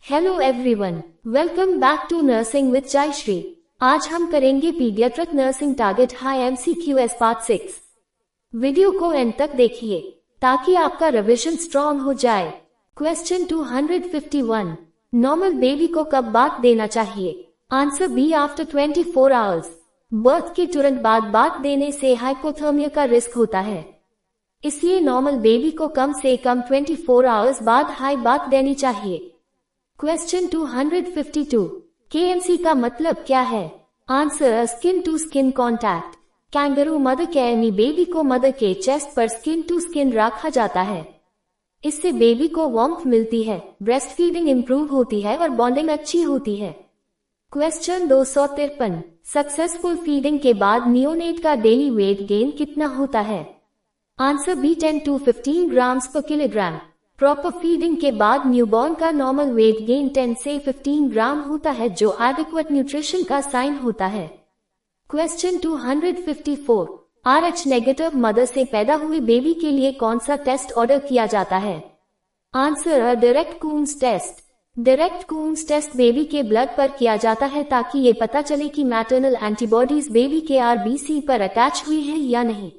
Hello everyone, welcome back to nursing with Jayashree. आज हम करेंगे paediatric nursing target high MCQs part 6। Video को end तक देखिए ताकि आपका रिवीजन स्ट्रॉन्ग हो जाए। क्वेश्चन 251, नॉर्मल बेबी को कब बात देना चाहिए? Answer B, after 24 hours. Birth के तुरंत बाद बात देने से हाइपोथर्मिया का रिस्क होता है, इसलिए नॉर्मल बेबी को कम से कम 24 आवर्स बाद हाई बात देनी चाहिए। क्वेश्चन 252, केएमसी का मतलब क्या है? Answer, skin to skin contact. Kangaroo mother care में बेबी को मदर के चेस्ट पर स्किन टू स्किन रखा जाता है। इससे बेबी को वार्मथ मिलती है, ब्रेस्ट फीडिंग इंप्रूव होती है और बॉन्डिंग अच्छी होती है। क्वेश्चन 253, सक्सेसफुल फीडिंग के बाद नियोनेट का डेली वेट गेन कितना होता है? आंसर बी, 10 to 15 ग्राम्स पर किलोग्राम। प्रॉपर फीडिंग के बाद न्यूबॉर्न का नॉर्मल वेट गेन 10 से 15 ग्राम होता है, जो एडिक्वेट न्यूट्रिशन का साइन होता है। क्वेश्चन 254, RH नेगेटिव मदर से पैदा हुए बेबी के लिए कौन सा टेस्ट ऑर्डर किया जाता है? Answer, direct Coombs test. Direct Coombs test baby के ब्लड पर किया जाता है ताकि ये पता चले कि मैटरनल एंटीबॉडीज बेबी के RBC पर अटैच हुई है या नहीं।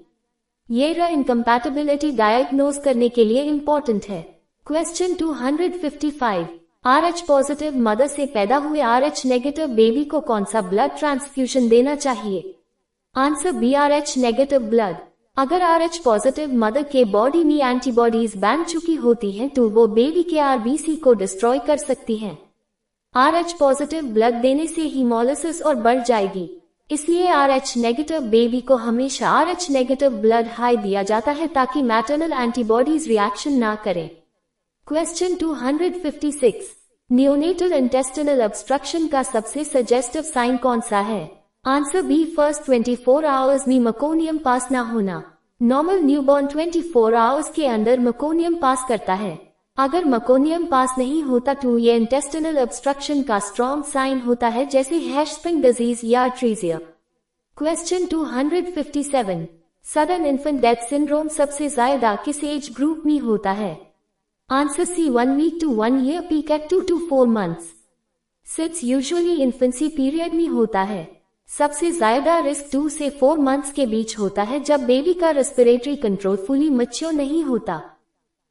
ये इनकम्पैटिबिलिटी डायग्नोज करने के लिए इम्पोर्टेंट है। क्वेश्चन 255, RH पॉजिटिव मदर से पैदा हुए RH नेगेटिव बेबी को कौन सा ब्लड ट्रांसफ्यूजन देना चाहिए? Answer B, RH negative blood. अगर RH पॉजिटिव मदर के बॉडी में एंटीबॉडीज बन चुकी होती हैं तो वो बेबी के RBC को डिस्ट्रॉय कर सकती हैं। RH पॉजिटिव ब्लड देने से हीमोलिसिस और बढ़ जाएगी, इसलिए RH नेगेटिव बेबी को हमेशा RH नेगेटिव ब्लड हाई दिया जाता है ताकि मैटरनल एंटीबॉडीज रिएक्शन ना करें। क्वेश्चन 256, नियोनेटल इंटेस्टिनल ऑब्स्ट्रक्शन का सबसे सजेस्टिव साइन कौन सा है? आंसर बी, फर्स्ट 24 आवर्स में मकोनियम पास ना होना। नॉर्मल न्यूबॉर्न 24 आवर्स के अंदर मकोनियम पास करता है। अगर मकोनियम पास नहीं होता तो ये इंटेस्टिनल ऑब्स्ट्रक्शन का स्ट्रॉन्ग साइन होता है, जैसे हैशपिंग डिजीज या atresia. Question 257, sudden infant death syndrome सबसे ज्यादा किस एज ग्रुप में होता है? Answer C, 1 week to 1 year, peak at 2 to 4 months। SIDS usually infancy period में होता है। सबसे ज्यादा रिस्क 2 से 4 months के बीच होता है, जब बेबी का रेस्पिरेटरी कंट्रोल फुली मैच्योर नहीं होता।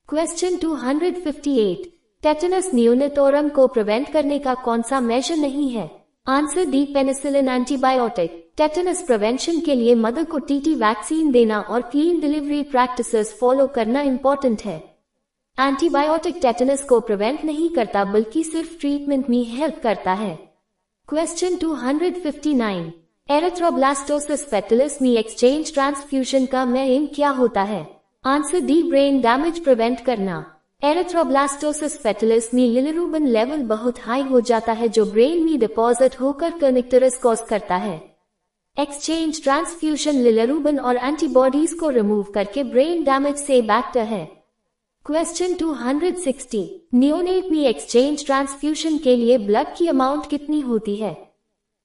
क्वेश्चन 258, टेटनस नियोनेटोरम को प्रिवेंट करने का कौन सा मेजर नहीं है? Answer D, penicillin antibiotic. Tetanus prevention के लिए मदर को TT वैक्सीन देना और क्लीन डिलीवरी प्रैक्टिसेस फॉलो करना इम्पोर्टेंट है। एंटीबायोटिक टेटनस को प्रिवेंट नहीं करता बल्कि सिर्फ ट्रीटमेंट में हेल्प करता है। क्वेश्चन 259, एरिथ्रोब्लास्टोसिस फेटलिस में एक्सचेंज ट्रांसफ्यूजन का एम क्या होता है? Answer D, brain damage prevent करना। एरिथ्रोब्लास्टोसिस फेटलिस में लिलिरुबिन लेवल बहुत हाई हो जाता है, जो ब्रेन में डिपॉजिट होकर कर्निक्टरिस कॉज करता है। एक्सचेंज ट्रांसफ्यूजन लिलिरुबिन और एंटीबॉडीज को रिमूव करके ब्रेन डैमेज से बेटर है। क्वेश्चन 260, नियोनेट में एक्सचेंज ट्रांसफ्यूजन के लिए ब्लड की अमाउंट कितनी होती है?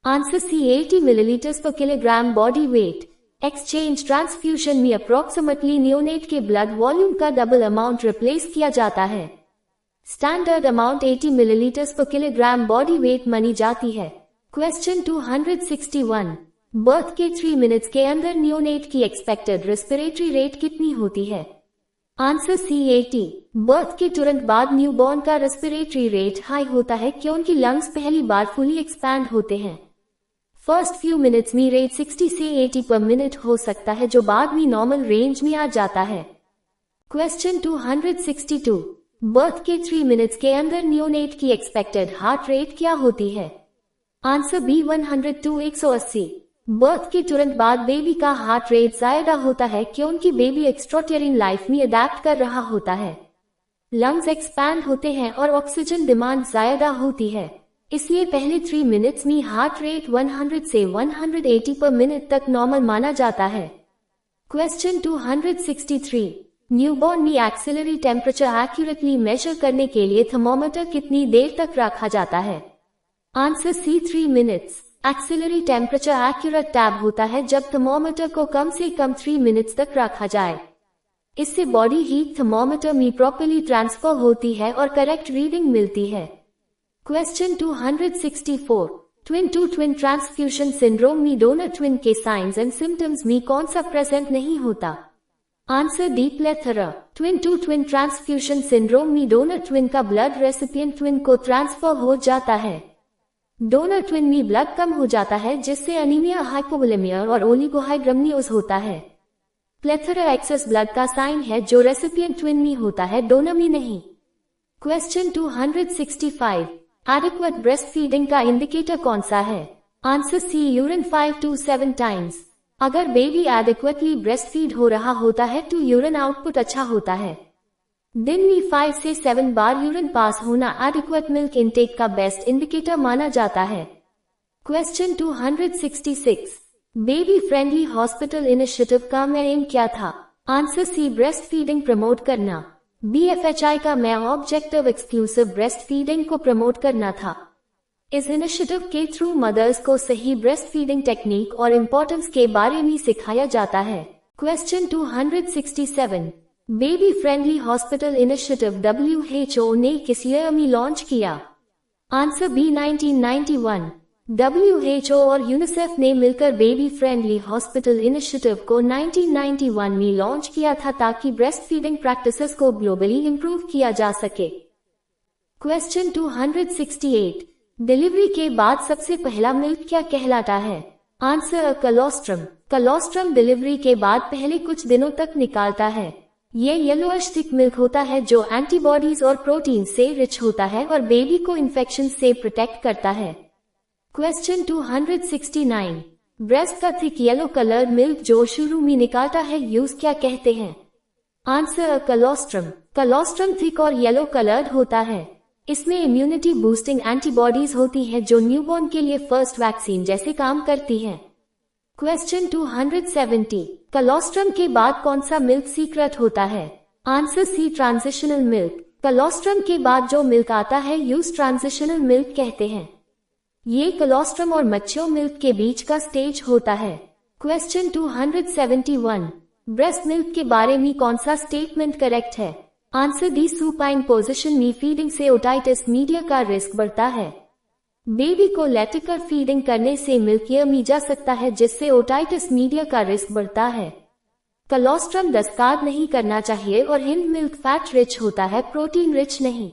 आंसर सी, 80 मिलीलीटर्स पर kilogram body weight. Exchange transfusion में अप्रोक्सीमेटली नियोनेट के ब्लड वॉल्यूम का डबल अमाउंट रिप्लेस किया जाता है। स्टैंडर्ड अमाउंट 80 मिलीलीटर्स पर किलोग्राम बॉडी वेट मानी जाती है। क्वेश्चन 261, बर्थ के 3 मिनट्स के अंदर नियोनेट की एक्सपेक्टेड रेस्पिरेटरी रेट कितनी होती है? आंसर सी, 80। बर्थ के तुरंत बाद न्यूबॉर्न का रेस्पिरेटरी रेट हाई होता है क्योंकि लंग्स पहली बार फुली एक्सपैंड होते हैं। फर्स्ट फ्यू मिनट्स में रेट 60 से 80 पर मिनट हो सकता है, जो बाद में नॉर्मल रेंज में आ जाता है। क्वेश्चन 262, बर्थ के 3 मिनट्स के अंदर नियोनेट की एक्सपेक्टेड हार्ट रेट क्या होती है? Answer B, 100 to 180। बर्थ के तुरंत बाद बेबी का हार्ट रेट ज्यादा होता है क्योंकि बेबी एक्स्ट्राट्यूरिन लाइफ में अडेप्ट कर रहा होता है। लंग्स एक्सपैंड होते हैं और ऑक्सीजन डिमांड ज्यादा होती है, इसलिए पहले 3 मिनट्स में हार्ट रेट 100 से 180 पर मिनट तक नॉर्मल माना जाता है। क्वेश्चन 263, न्यूबॉर्न में एक्सिलरी टेम्परेचर एक्यूरेटली मेजर करने के लिए थर्मोमीटर कितनी देर तक रखा जाता है? Answer C, 3 minutes. Axillary temperature accurate टैब होता है जब थर्मोमीटर को कम से कम 3 मिनट्स तक रखा जाए। इससे बॉडी हीट थर्मोमीटर में प्रॉपर्ली ट्रांसफर होती है और करेक्ट रीडिंग मिलती है। Question 264, twin to twin transfusion syndrome में डोनर ट्विन के साइंस एंड सिम्टम्स में कौन सा प्रेजेंट नहीं होता? Answer D, plethora. Twin to twin transfusion syndrome में डोनर ट्विन का ब्लड रेसिपिएंट ट्विन को ट्रांसफर हो जाता है। डोनर ट्विन में ब्लड कम हो जाता है जिससे अनीमिया, हाइपोवोलेमिया और ओलिगोहाइड्रमनियोज होता है। प्लेथरा एक्सेस ब्लड का साइन है जो रेसिपिएंट ट्विन में होता है, डोनर में नहीं। क्वेश्चन 265, एडिक्वेट ब्रेस्ट फीडिंग का इंडिकेटर कौन सा है? Answer C, urine 5 to 7 times. अगर बेबी एडिक्वेटली ब्रेस्ट फीड हो रहा होता है तो यूरिन आउटपुट अच्छा होता है। दिन में 5 से 7 बार यूरिन पास होना एडिक्वेट मिल्क इनटेक का बेस्ट इंडिकेटर माना जाता है। Question 266, baby friendly hospital initiative का एम क्या था? Answer C, breast feeding promote करना। BFHI का ऑब्जेक्टिव एक्सक्लूसिव ब्रेस्ट फीडिंग को प्रमोट करना था। इस इनिशिएटिव के थ्रू मदर्स को सही ब्रेस्ट फीडिंग टेक्निक और इम्पोर्टेंस के बारे में सिखाया जाता है। Question 267, baby friendly hospital initiative WHO ने किस ईयर में लॉन्च किया? Answer B, 1991। WHO और यूनिसेफ ने मिलकर बेबी फ्रेंडली हॉस्पिटल इनिशिएटिव को 1991 में लॉन्च किया था ताकि ब्रेस्ट फीडिंग प्रैक्टिसेस को ग्लोबली इंप्रूव किया जा सके। क्वेश्चन 268, डिलीवरी के बाद सबसे पहला मिल्क क्या कहलाता है? आंसर, कलोस्ट्रम। कलोस्ट्रम डिलीवरी के बाद पहले कुछ दिनों तक निकालता है। ये येलोइश थिक मिल्क होता है जो एंटीबॉडीज और प्रोटीन से रिच होता है और बेबी को इन्फेक्शन से प्रोटेक्ट करता है। क्वेश्चन 269, ब्रेस्ट का थिक येलो कलर मिल्क जो शुरू में निकालता है यूज क्या कहते हैं? आंसर, कलोस्ट्रम। कलोस्ट्रम थिक और येलो कलर्ड होता है। इसमें इम्यूनिटी बूस्टिंग एंटीबॉडीज होती है जो न्यूबॉर्न के लिए फर्स्ट वैक्सीन जैसे काम करती है। क्वेश्चन 270, कलोस्ट्रम के बाद कौन सा मिल्क सीक्रेट होता है? Answer C, transitional milk. Colostrum के बाद जो मिल्क आता है यूज ट्रांजिशनल मिल्क कहते हैं। ये कलोस्ट्रम और मच्योर मिल्क के बीच का स्टेज होता है। क्वेश्चन 271, ब्रेस्ट मिल्क के बारे में कौन सा स्टेटमेंट करेक्ट है? आंसर डी, सुपाइन पोजीशन में फीडिंग से ओटाइटिस मीडिया का रिस्क बढ़ता है। बेबी को लेटकर फीडिंग करने से मिल्क यमी जा सकता है जिससे ओटाइटिस मीडिया का रिस्क बढ़ता है। कलोस्ट्रम डिस्कार्ड नहीं करना चाहिए और हिंद मिल्क फैट रिच होता है, प्रोटीन रिच नहीं।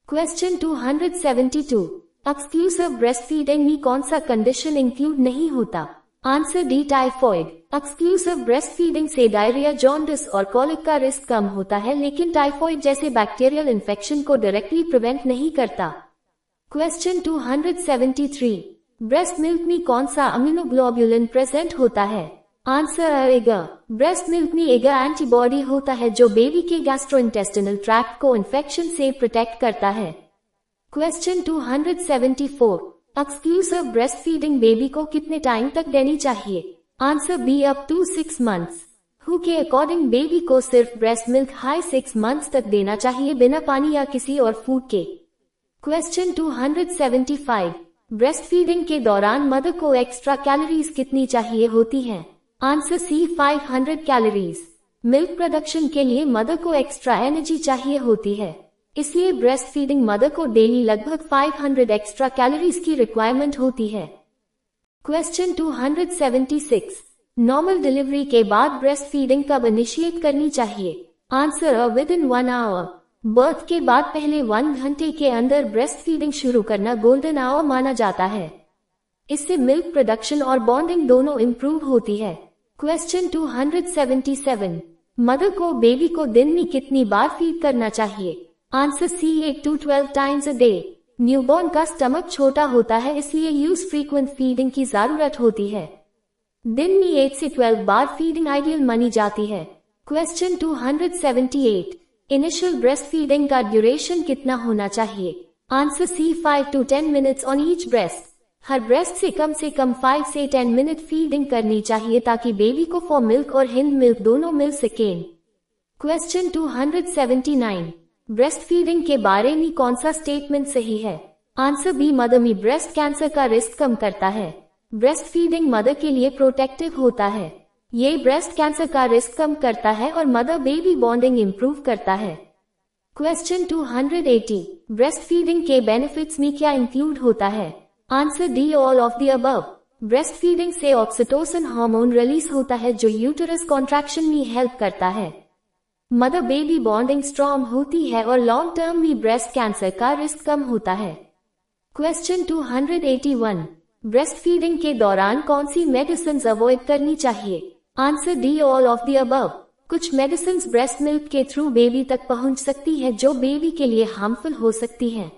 क्वेश्चन 272, एक्सक्लूसिव ब्रेस्ट फीडिंग में कौन सा कंडीशन इंक्लूड नहीं होता? Answer D, typhoid. Exclusive breast feeding से डायरिया, जॉन्डिस और कॉलिक का रिस्क कम होता है लेकिन टाइफॉइड जैसे बैक्टीरियल इन्फेक्शन को डायरेक्टली प्रिवेंट नहीं करता। क्वेश्चन 273, ब्रेस्ट मिल्क में कौन सा अम्यूनोग्लोबुलिन प्रेजेंट होता है? आंसर, एगर। ब्रेस्ट मिल्क में एगर एंटीबॉडी होता है जो बेबी के गैस्ट्रोइंटेस्टिनल ट्रैक्ट को इन्फेक्शन से प्रोटेक्ट करता है। Question 274, exclusive breast feeding baby को कितने टाइम तक देनी चाहिए? Answer B, up to 6 months. हु के अकॉर्डिंग बेबी को सिर्फ ब्रेस्ट मिल्क हाई 6 मंथ्स तक देना चाहिए बिना पानी या किसी और फूड के। क्वेश्चन 275, ब्रेस्ट फीडिंग के दौरान मदर को एक्स्ट्रा कैलोरीज कितनी चाहिए होती हैं? Answer C, 500 calories. Milk production के लिए मदर को एक्स्ट्रा एनर्जी चाहिए होती है, इसलिए ब्रेस्ट फीडिंग मदर को डेली लगभग 500 एक्स्ट्रा कैलोरीज की रिक्वायरमेंट होती है। क्वेश्चन 276, नॉर्मल डिलीवरी के बाद ब्रेस्ट फीडिंग कब इनिशिएट करनी चाहिए? Answer, within 1 hour. Birth के बाद पहले 1 घंटे के अंदर ब्रेस्ट फीडिंग शुरू करना गोल्डन आवर माना जाता है। इससे मिल्क प्रोडक्शन और बॉन्डिंग दोनों इम्प्रूव होती है। क्वेश्चन 277, मदर को बेबी को दिन में कितनी बार फीड करना चाहिए? Answer C, 8 to 12 times a day. Newborn का स्टमक छोटा होता है इसलिए यूज फ्रीक्वेंट फीडिंग की जरूरत होती है। दिन में 8 से 12 बार फीडिंग आइडियल मानी जाती है। क्वेश्चन 278, इनिशियल ब्रेस्ट फीडिंग का ड्यूरेशन कितना होना चाहिए? Answer C, 5 to 10 minutes on each breast. हर ब्रेस्ट से कम 5 से 10 मिनट फीडिंग करनी चाहिए ताकि बेबी को फॉर मिल्क और हिंद मिल्क दोनों मिल सकें। क्वेश्चन 279, ब्रेस्ट फीडिंग के बारे में कौन सा स्टेटमेंट सही है? आंसर बी, मदर में ब्रेस्ट कैंसर का रिस्क कम करता है। ब्रेस्ट फीडिंग मदर के लिए प्रोटेक्टिव होता है। ये ब्रेस्ट कैंसर का रिस्क कम करता है और मदर बेबी बॉन्डिंग इंप्रूव करता है। क्वेश्चन 280, ब्रेस्ट फीडिंग के बेनिफिट्स में क्या इंक्लूड होता है? Answer D, all of the above. Breast feeding से ऑक्सीटोसिन हार्मोन रिलीज होता है जो यूटेरस कॉन्ट्रैक्शन में हेल्प करता है। मदर बेबी बॉन्डिंग स्ट्रॉन्ग होती है और लॉन्ग टर्म में ब्रेस्ट कैंसर का रिस्क कम होता है। क्वेश्चन 281, ब्रेस्ट फीडिंग के दौरान कौन सी मेडिसिन अवॉइड करनी चाहिए? Answer D, all of the above. कुछ मेडिसिन ब्रेस्ट मिल्क के थ्रू बेबी तक पहुंच सकती है जो बेबी के लिए हार्मफुल हो सकती है,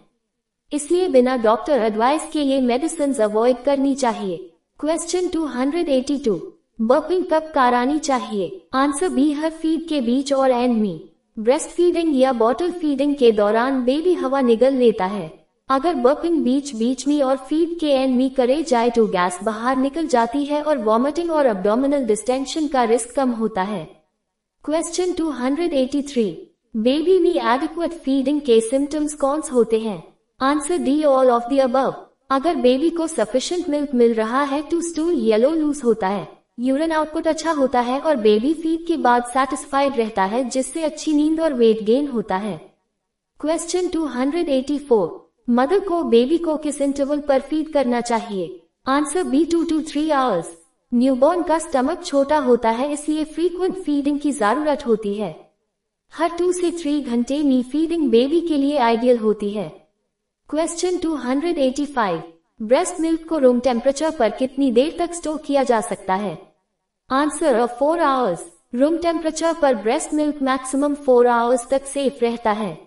इसलिए बिना डॉक्टर एडवाइस के ये मेडिसिन अवॉइड करनी चाहिए। क्वेश्चन 282, बर्पिंग कब करानी चाहिए? आंसर बी, हर फीड के बीच और एंड में। ब्रेस्ट फीडिंग या बॉटल फीडिंग के दौरान बेबी हवा निगल लेता है। अगर बर्पिंग बीच बीच में और फीड के एंड में करे जाए तो गैस बाहर निकल जाती है और वॉमिटिंग और एब्डोमिनल डिस्टेंशन का रिस्क कम होता है। क्वेश्चन 283, बेबी में एडिक्वेट फीडिंग के सिम्टम्स कौन से होते हैं? Answer D, all of the above. अगर बेबी को सफिशिएंट मिल्क मिल रहा है तो स्टूल येलो लूज होता है, यूरिन आउटपुट अच्छा होता है और बेबी फीड के बाद सेटिस्फाइड रहता है, जिससे अच्छी नींद और वेट गेन होता है। क्वेश्चन 284, मदर को बेबी को किस इंटरवल पर फीड करना चाहिए? Answer B, 2 to 3 hours. Newborn का स्टमक छोटा होता है, इसलिए फ्रीक्वेंट फीडिंग की जरूरत होती है। हर 2 से 3 घंटे में फीडिंग बेबी के लिए आइडियल होती है। क्वेश्चन 285, ब्रेस्ट मिल्क को रूम टेम्परेचर पर कितनी देर तक स्टोर किया जा सकता है? Answer 4 hours. रूम टेम्परेचर पर ब्रेस्ट मिल्क मैक्सिमम 4 आवर्स तक सेफ रहता है।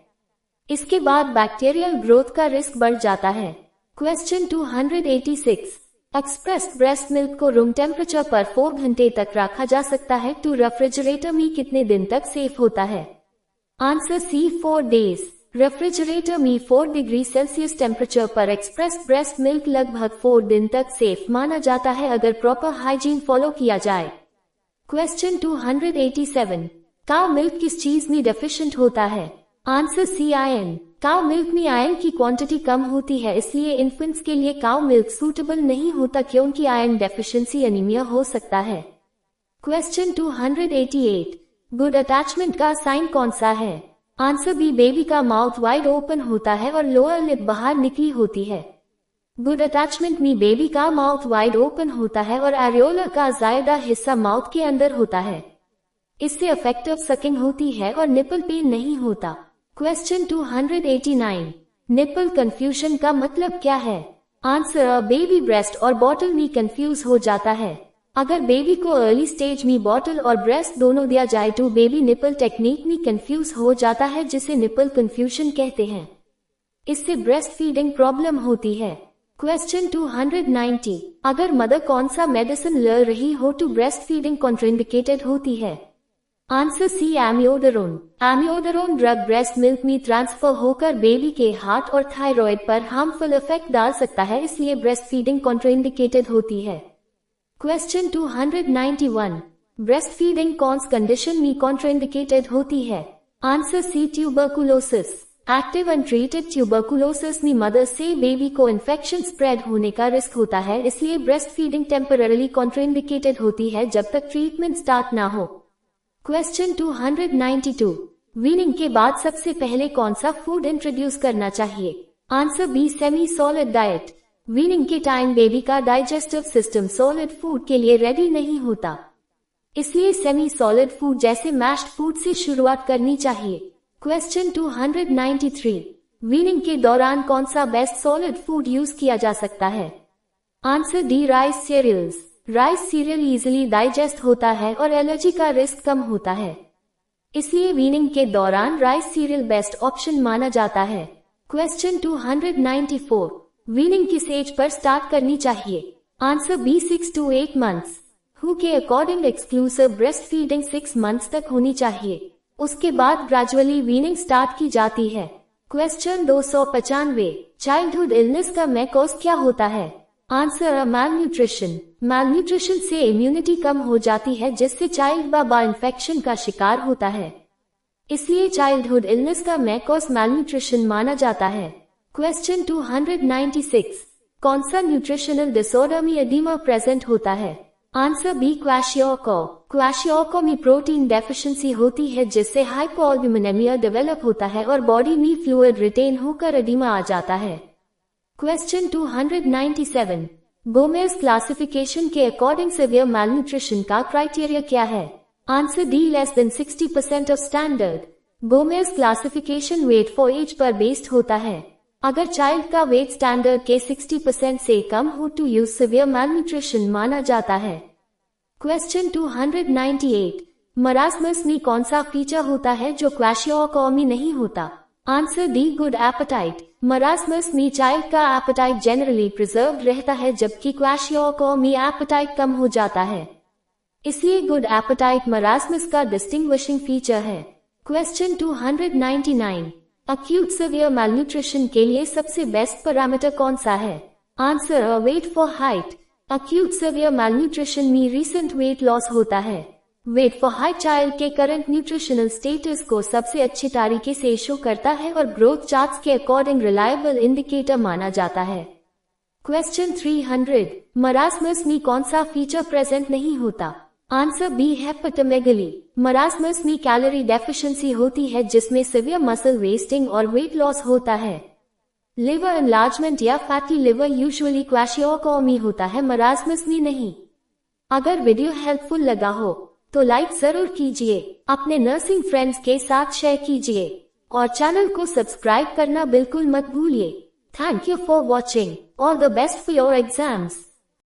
इसके बाद बैक्टीरियल ग्रोथ का रिस्क बढ़ जाता है। क्वेश्चन 286, एक्सप्रेस्ड ब्रेस्ट मिल्क को रूम टेम्परेचर पर 4 घंटे तक रखा जा सकता है तो रेफ्रिजरेटर में कितने दिन तक सेफ होता है? आंसर सी, 4 डेज। रेफ्रिजरेटर में 4 डिग्री सेल्सियस टेम्परेचर पर एक्सप्रेस्ड ब्रेस्ट मिल्क लगभग 4 दिन तक सेफ माना जाता है अगर प्रॉपर हाइजीन फॉलो किया जाए। क्वेश्चन 287, काउ मिल्क किस चीज में डेफिशिएंट होता है? Answer C, iron. Cow milk में आयरन की क्वांटिटी कम होती है, इसलिए इन्फेंट्स के लिए काउ मिल्क सूटेबल नहीं होता क्योंकि आयरन डेफिशिएंसी एनीमिया हो सकता है। क्वेश्चन 288, गुड अटैचमेंट का साइन कौन सा है? आंसर बी, बेबी का माउथ वाइड ओपन होता है और लोअर लिप बाहर निकली होती है। गुड अटैचमेंट में बेबी का माउथ वाइड ओपन होता है और एरियोला का ज्यादा हिस्सा माउथ के अंदर होता है। इससे इफेक्टिव सकिंग होती है और निपल पेन नहीं होता। क्वेश्चन 289, निपल कंफ्यूजन का मतलब क्या है? आंसर, बेबी ब्रेस्ट और बॉटल में कंफ्यूज हो जाता है। अगर बेबी को अर्ली स्टेज में बॉटल और ब्रेस्ट दोनों दिया जाए तो बेबी निपल टेक्निक में कंफ्यूज हो जाता है, जिसे निपल कंफ्यूजन कहते हैं। इससे ब्रेस्ट फीडिंग प्रॉब्लम होती है। क्वेश्चन 290, अगर मदर कौन सा मेडिसिन ले रही हो तो ब्रेस्ट फीडिंग कॉन्ट्राइंडिकेटेड होती है? Answer C, amiodarone. Amiodarone drug breast milk में ट्रांसफर होकर बेबी के हार्ट और थायराइड पर हार्मफुल इफेक्ट डाल सकता है, इसलिए ब्रेस्ट फीडिंग कॉन्ट्राइंडिकेटेड होती है। क्वेश्चन 291, ब्रेस्ट फीडिंग कौन सी कंडीशन में कॉन्ट्राइंडिकेटेड होती है? Answer C, tuberculosis. Active untreated tuberculosis में मदर से बेबी को इन्फेक्शन स्प्रेड होने का रिस्क होता है, इसलिए ब्रेस्ट फीडिंग टेम्पररीली कॉन्ट्राइंडिकेटेड होती है जब तक ट्रीटमेंट स्टार्ट ना हो। क्वेश्चन 292, वीनिंग के बाद सबसे पहले कौन सा फूड इंट्रोड्यूस करना चाहिए? Answer B, semi solid diet. Weaning के टाइम बेबी का डाइजेस्टिव सिस्टम सॉलिड फूड के लिए रेडी नहीं होता, इसलिए सेमी सॉलिड फूड जैसे मैश्ड फूड से शुरुआत करनी चाहिए। क्वेश्चन 293, वीनिंग के दौरान कौन सा बेस्ट सॉलिड फूड यूज किया जा सकता है? Answer D, rice cereals. Rice cereal easily digest होता है और एलर्जी का रिस्क कम होता है, इसलिए वीनिंग के दौरान राइस सीरियल बेस्ट ऑप्शन माना जाता है। क्वेश्चन 294, वीनिंग किस एज पर स्टार्ट करनी चाहिए? Answer B, 6 to 8 months. हु के according exclusive breast feeding 6 months तक होनी चाहिए, उसके बाद ग्रेजुअली वीनिंग स्टार्ट की जाती है। क्वेश्चन 295, चाइल्डहुड इलनेस का मेन कॉज क्या होता है? Answer, malnutrition. मैलन्यूट्रिशन से इम्यूनिटी कम हो जाती है, जिससे चाइल्ड बाबा इन्फेक्शन का शिकार होता है, इसलिए चाइल्डहुड इलनेस का मेन कॉज मैलन्यूट्रिशन माना जाता है। क्वेश्चन 296, कौन सा न्यूट्रिशनल डिसऑर्डर में एडीमा प्रेजेंट होता है? Answer B क्वाशियोको। क्वाशियोको में प्रोटीन डेफिशिएंसी होती है जिससे हाइपोअल्ब्यूमिनेमिया डेवलप होता है और बॉडी में फ्लूइड रिटेन होकर एडिमा आ जाता है। क्वेश्चन 297, गोमेज क्लासिफिकेशन के अकॉर्डिंग सीवियर मैलन्यूट्रिशन का क्राइटेरिया क्या है? Answer D less than 60% of standard. Gomez classification weight for age पर बेस्ड होता है। अगर चाइल्ड का वेट स्टैंडर्ड के 60% से कम हो तो यूज सीवियर मैलन्यूट्रिशन माना जाता है। क्वेश्चन 298, मरास्मस में कौन सा फीचर होता है जो क्वाशियोको में नहीं होता? Answer D good appetite. Marasmus में चाइल्ड का एपेटाइट जनरली प्रिजर्व रहता है जबकि क्वाशियोको में एपेटाइट कम हो जाता है, इसलिए गुड एपेटाइट मरास्मस का डिस्टिंग्विशिंग फीचर है। क्वेश्चन 299, अक्यूट सीवियर मैलन्यूट्रिशन के लिए सबसे बेस्ट पैरामीटर कौन सा है? Answer weight for height. Acute severe malnutrition में रिसेंट वेट लॉस होता है। वेट फॉर हाइट चाइल्ड के करंट न्यूट्रिशनल स्टेटस को सबसे अच्छी तरीके से शो करता है और ग्रोथ चार्ट्स के अकॉर्डिंग रिलायबल इंडिकेटर माना जाता है। क्वेश्चन 300, मरास्मस में कौन सा फीचर प्रेजेंट नहीं होता? Answer B hepatomegaly. मरास्मस में कैलोरी डेफिशिएंसी होती है जिसमें सीवियर मसल वेस्टिंग और वेट लॉस होता है। लिवर एनलार्जमेंट या फैटी लिवर यूजुअली क्वाशियोको में होता है, मरास्मस में नहीं। अगर वीडियो हेल्पफुल लगा हो तो लाइक जरूर कीजिए, अपने नर्सिंग फ्रेंड्स के साथ शेयर कीजिए और चैनल को सब्सक्राइब करना बिल्कुल मत भूलिए। Thank you for watching. All the best for your exams.